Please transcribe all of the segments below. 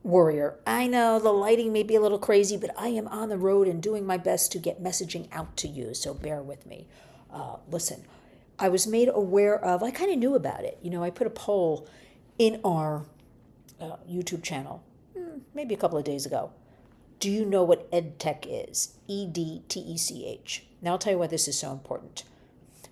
Warrior, I know the lighting may be a little crazy, but I am on the road and doing my best to get messaging out to you, so bear with me. Listen, I was made aware of, I kind of knew about it. I put a poll in our YouTube channel maybe a couple of days ago. Do you know what EdTech is? EDTECH. Now I'll tell you why this is so important.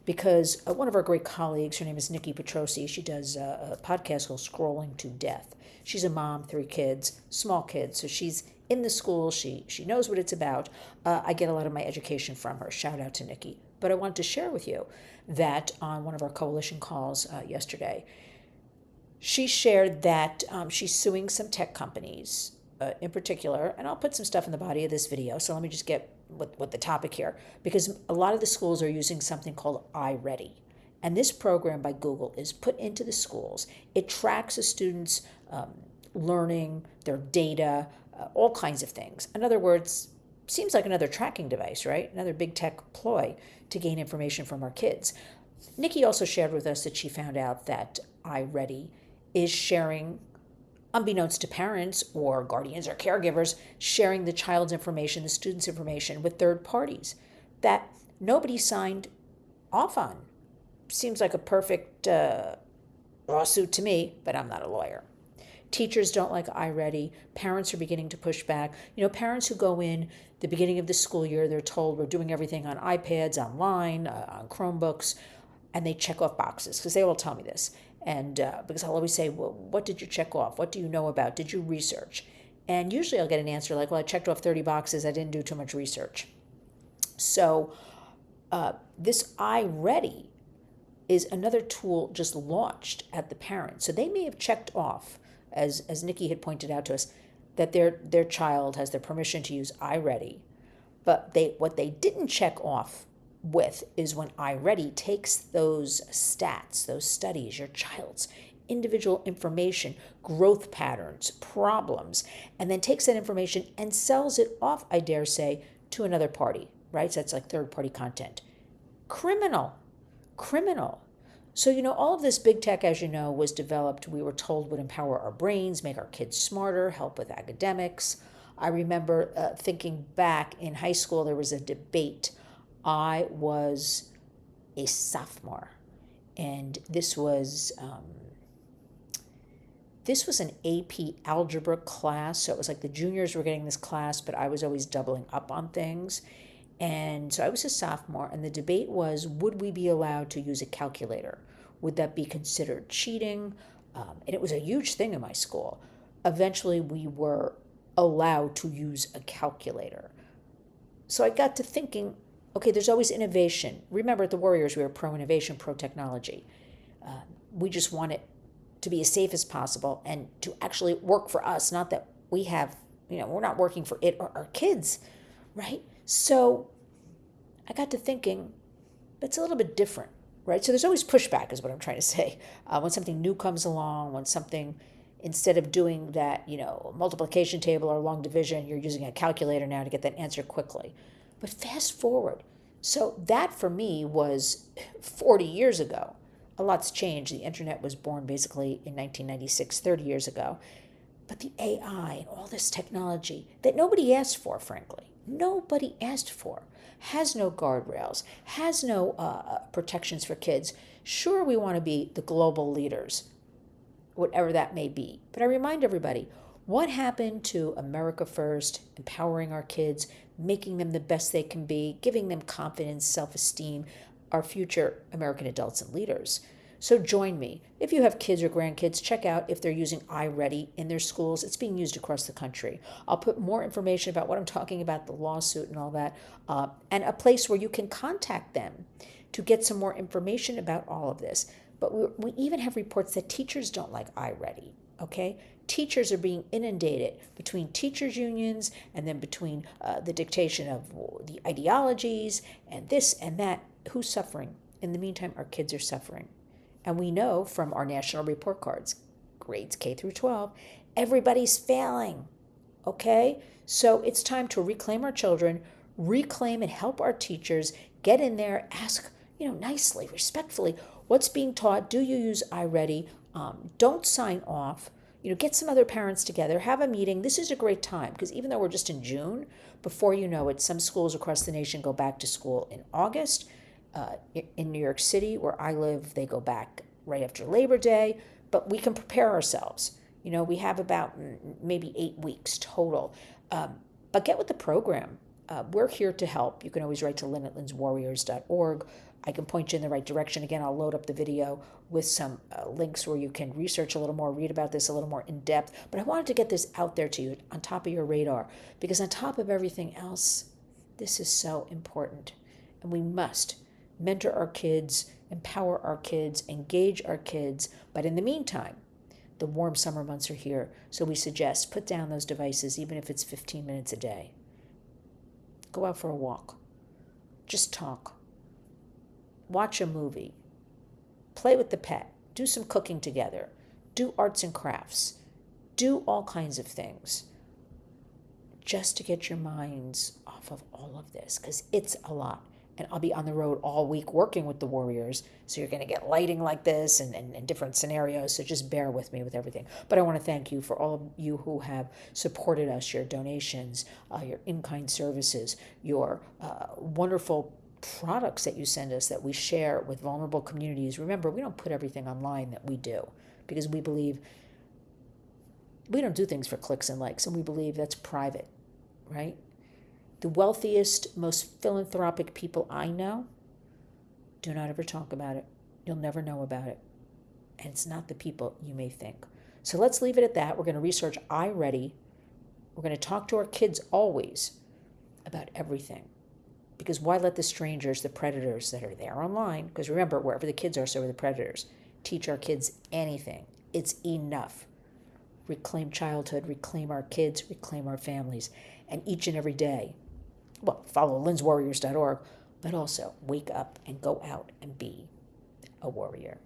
Because one of our great colleagues, her name is Nikki Petrosi, she does a podcast called Scrolling to Death. She's a mom, 3 kids, small kids, so she's in the school, she knows what it's about. I get a lot of my education from her. Shout out to Nikki. But I wanted to share with you that on one of our coalition calls yesterday, she shared that she's suing some tech companies in particular, and I'll put some stuff in the body of this video, so let me just get with the topic here, because a lot of the schools are using something called iReady. And this program by Google is put into the schools. It tracks a student's learning, their data, all kinds of things. In other words, seems like another tracking device, right? Another big tech ploy to gain information from our kids. Nikki also shared with us that she found out that iReady is sharing, unbeknownst to parents or guardians or caregivers, sharing the child's information, the student's information with third parties that nobody signed off on. Seems like a perfect lawsuit to me, but I'm not a lawyer. Teachers don't like iReady. Parents are beginning to push back. Parents who go in the beginning of the school year, they're told we're doing everything on iPads, online, on Chromebooks, and they check off boxes because they will tell me this. And because I'll always say, well, what did you check off? What do you know about? Did you research? And usually I'll get an answer like, well, I checked off 30 boxes. I didn't do too much research. So this iReady is another tool just launched at the parents. So they may have checked off, as Nikki had pointed out to us, that their child has their permission to use iReady. But what they didn't check off with is when iReady takes those stats, those studies, your child's individual information, growth patterns, problems, and then takes that information and sells it off, I dare say, to another party, right? So that's like third-party content. Criminal. So, all of this big tech, as you know, was developed, we were told would empower our brains, make our kids smarter, help with academics. I remember thinking back in high school, there was a debate. I was a sophomore, and this was an AP algebra class, so it was like the juniors were getting this class, but I was always doubling up on things. And so I was a sophomore, and the debate was, would we be allowed to use a calculator? Would that be considered cheating? And it was a huge thing in my school. Eventually, we were allowed to use a calculator. So I got to thinking, okay, there's always innovation. Remember, at the Warriors, we were pro-innovation, pro-technology. We just want it to be as safe as possible and to actually work for us, not that we have, we're not working for it or our kids, right? So I got to thinking, it's a little bit different, right? So there's always pushback is what I'm trying to say. When something new comes along, when something, instead of doing that, multiplication table or long division, you're using a calculator now to get that answer quickly. But fast forward. So that for me was 40 years ago. A lot's changed. The internet was born basically in 1996, 30 years ago. But the AI and all this technology that nobody asked for, frankly, nobody asked for, has no guardrails, has no protections for kids. Sure, we want to be the global leaders, whatever that may be. But I remind everybody, what happened to America First, empowering our kids, making them the best they can be, giving them confidence, self-esteem, our future American adults and leaders? So join me. If you have kids or grandkids, check out if they're using iReady in their schools. It's being used across the country. I'll put more information about what I'm talking about, the lawsuit and all that, and a place where you can contact them to get some more information about all of this. But we even have reports that teachers don't like iReady, okay? Teachers are being inundated between teachers' unions and then between the dictation of the ideologies and this and that. Who's suffering? In the meantime, our kids are suffering. And we know from our national report cards, grades K through 12, everybody's failing, okay? So it's time to reclaim our children, reclaim and help our teachers, get in there, ask, nicely, respectfully, what's being taught? Do you use iReady? Don't sign off. Get some other parents together, have a meeting. This is a great time because even though we're just in June, before you know it, some schools across the nation go back to school in August. In New York City, where I live, they go back right after Labor Day, but we can prepare ourselves. We have about maybe 8 weeks total. But get with the program. We're here to help. You can always write to Lynn at lynswarriors.org. I can point you in the right direction. Again, I'll load up the video with some links where you can research a little more, read about this a little more in depth. But I wanted to get this out there to you on top of your radar because on top of everything else, this is so important. And we must mentor our kids, empower our kids, engage our kids. But in the meantime, the warm summer months are here. So we suggest put down those devices, even if it's 15 minutes a day. Go out for a walk. Just talk. Watch a movie. Play with the pet. Do some cooking together. Do arts and crafts. Do all kinds of things just to get your minds off of all of this because it's a lot. And I'll be on the road all week working with the Warriors. So you're going to get lighting like this and different scenarios. So just bear with me with everything. But I want to thank you for all of you who have supported us, your donations, your in-kind services, your wonderful products that you send us that we share with vulnerable communities. Remember, we don't put everything online that we do because we believe we don't do things for clicks and likes, and we believe that's private, right? The wealthiest, most philanthropic people I know do not ever talk about it. You'll never know about it. And it's not the people you may think. So let's leave it at that. We're going to research iReady. We're going to talk to our kids always about everything. Because why let the strangers, the predators that are there online, because remember, wherever the kids are, so are the predators, teach our kids anything. It's enough. Reclaim childhood, reclaim our kids, reclaim our families. And each and every day, follow lynswarriors.org, but also wake up and go out and be a warrior.